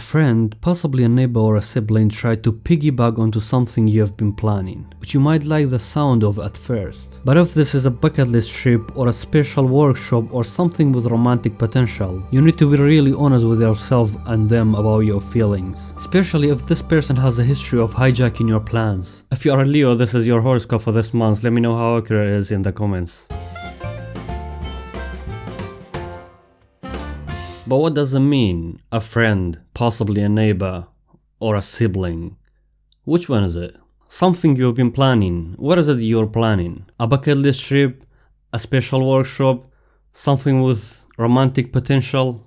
friend, possibly a neighbor or a sibling, tried to piggyback onto something you have been planning, which you might like the sound of at first. But if this is a bucket list trip or a special workshop or something with romantic potential, you need to be really honest with yourself and them about your feelings, especially if this person has a history of hijacking your plans. If you are a Leo, this is your horoscope for this month. Let me know how accurate it is in the comments. But what does it mean? A friend, possibly a neighbor, or a sibling? Which one is it? Something you've been planning. What is it you're planning? A bucket list trip? A special workshop? Something with romantic potential?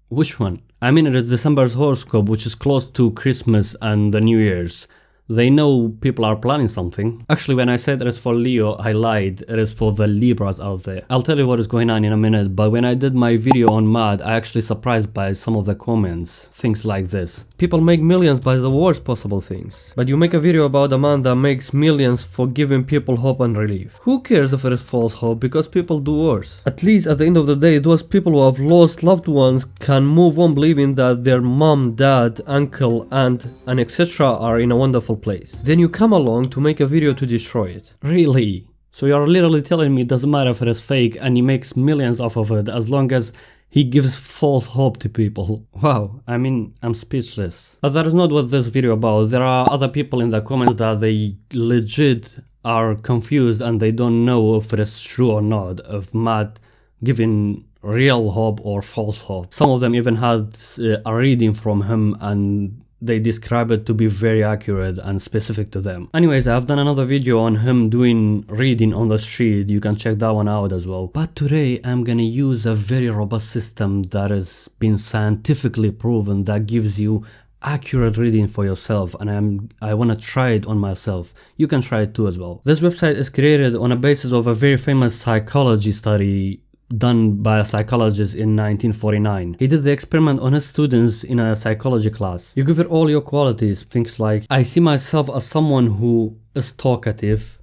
Which one? I mean, it is December's horoscope, which is close to Christmas and the New Year's. They know people are planning something. Actually, when I said it is for Leo, I lied. It is for the Libras out there. I'll tell you what is going on in a minute, but when I did my video on Mad, I actually surprised by some of the comments. Things like this. People make millions by the worst possible things. But you make a video about a man that makes millions for giving people hope and relief. Who cares if it is false hope, because people do worse. At least at the end of the day, those people who have lost loved ones can move on believing that their mom, dad, uncle, aunt, and etc. are in a wonderful place. Then you come along to make a video to destroy it. Really? So you're literally telling me it doesn't matter if it is fake and he makes millions off of it as long as he gives false hope to people. Wow, I mean, I'm speechless. But that is not what this video about. There are other people in the comments that they legit are confused and they don't know if it is true or not, if Matt giving real hope or false hope. Some of them even had a reading from him and they describe it to be very accurate and specific to them. Anyways, I've done another video on him doing reading on the street. You can check that one out as well. But today I'm gonna use a very robust system that has been scientifically proven that gives you accurate reading for yourself, and I want to try it on myself. You can try it too as well. This website is created on a basis of a very famous psychology study done by a psychologist in 1949. He did the experiment on his students in a psychology class. You give it all your qualities, things like, I see myself as someone who is talkative,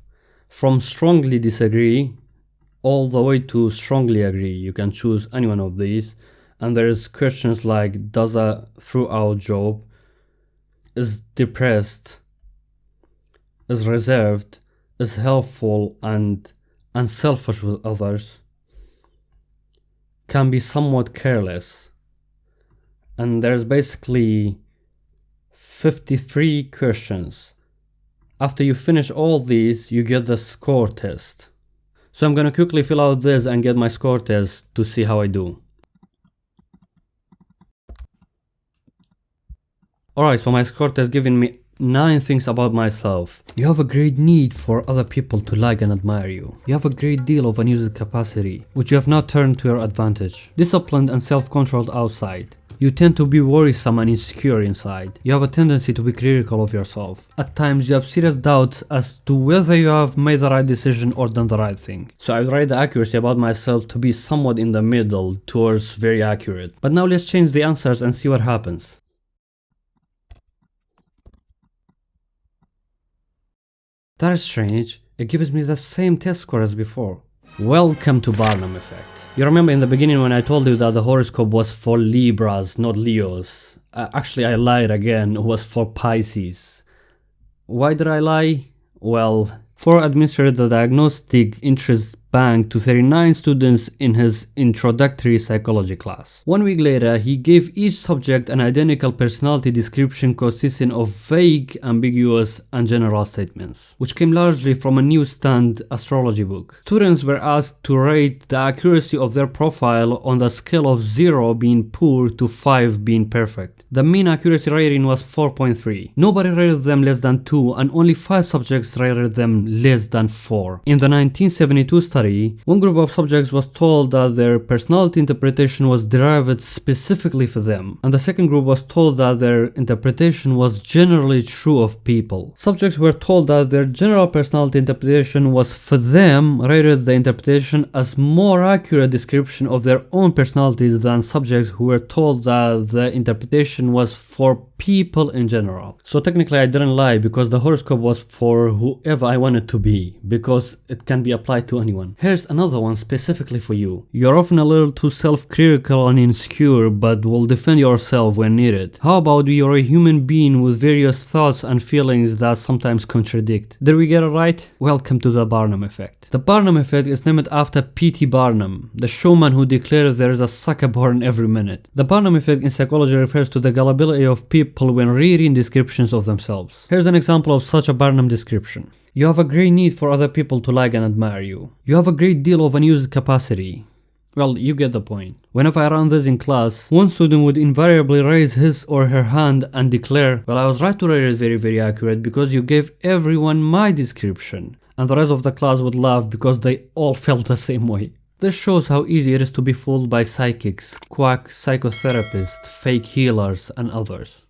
from strongly disagree all the way to strongly agree. You can choose any one of these. And there's questions like, does a throughout job, is depressed, is reserved, is helpful and unselfish with others, can be somewhat careless. And there's basically 53 questions. After you finish all these, you get the score test. So I'm gonna quickly fill out this and get my score test to see how I do. Alright, so my score test giving me 9 things about myself. You have a great need for other people to like and admire you. You have a great deal of unused capacity, which you have not turned to your advantage. Disciplined and self-controlled outside. You tend to be worrisome and insecure inside. You have a tendency to be critical of yourself. At times you have serious doubts as to whether you have made the right decision or done the right thing. So I would rate the accuracy about myself to be somewhat in the middle towards very accurate. But now let's change the answers and see what happens. That is strange, it gives me the same test score as before. Welcome to Barnum Effect. You remember in the beginning when I told you that the horoscope was for Libras, not Leos. Actually, I lied again, it was for Pisces. Why did I lie? Well, Forer administered the diagnostic interest bank to 39 students in his introductory psychology class. 1 week later, he gave each subject an identical personality description consisting of vague, ambiguous, and general statements, which came largely from a newsstand astrology book. Students were asked to rate the accuracy of their profile on the scale of 0 being poor to 5 being perfect. The mean accuracy rating was 4.3. Nobody rated them less than 2, and only 5 subjects rated them less than 4. In the 1972 study, one group of subjects was told that their personality interpretation was derived specifically for them, and the second group was told that their interpretation was generally true of people. Subjects were told that their general personality interpretation was for them rated the interpretation as more accurate description of their own personalities than subjects who were told that the interpretation was for people in general. So technically I didn't lie, because the horoscope was for whoever I wanted to be, because it can be applied to anyone. one. Here's another one specifically for you. You're often a little too self-critical and insecure, but will defend yourself when needed. How about you're a human being with various thoughts and feelings that sometimes contradict? Did we get it right? Welcome to the Barnum Effect. The Barnum Effect is named after P.T. Barnum, the showman who declared there is a sucker born every minute. The Barnum Effect in psychology refers to the gullibility of people when reading descriptions of themselves. Here's an example of such a Barnum description. You have a great need for other people to like and admire you. You have a great deal of unused capacity. Well, you get the point. Whenever I ran this in class, one student would invariably raise his or her hand and declare, well, I was right to rate it very accurate because you gave everyone my description. And the rest of the class would laugh because they all felt the same way. This shows how easy it is to be fooled by psychics, quack psychotherapists, fake healers, and others.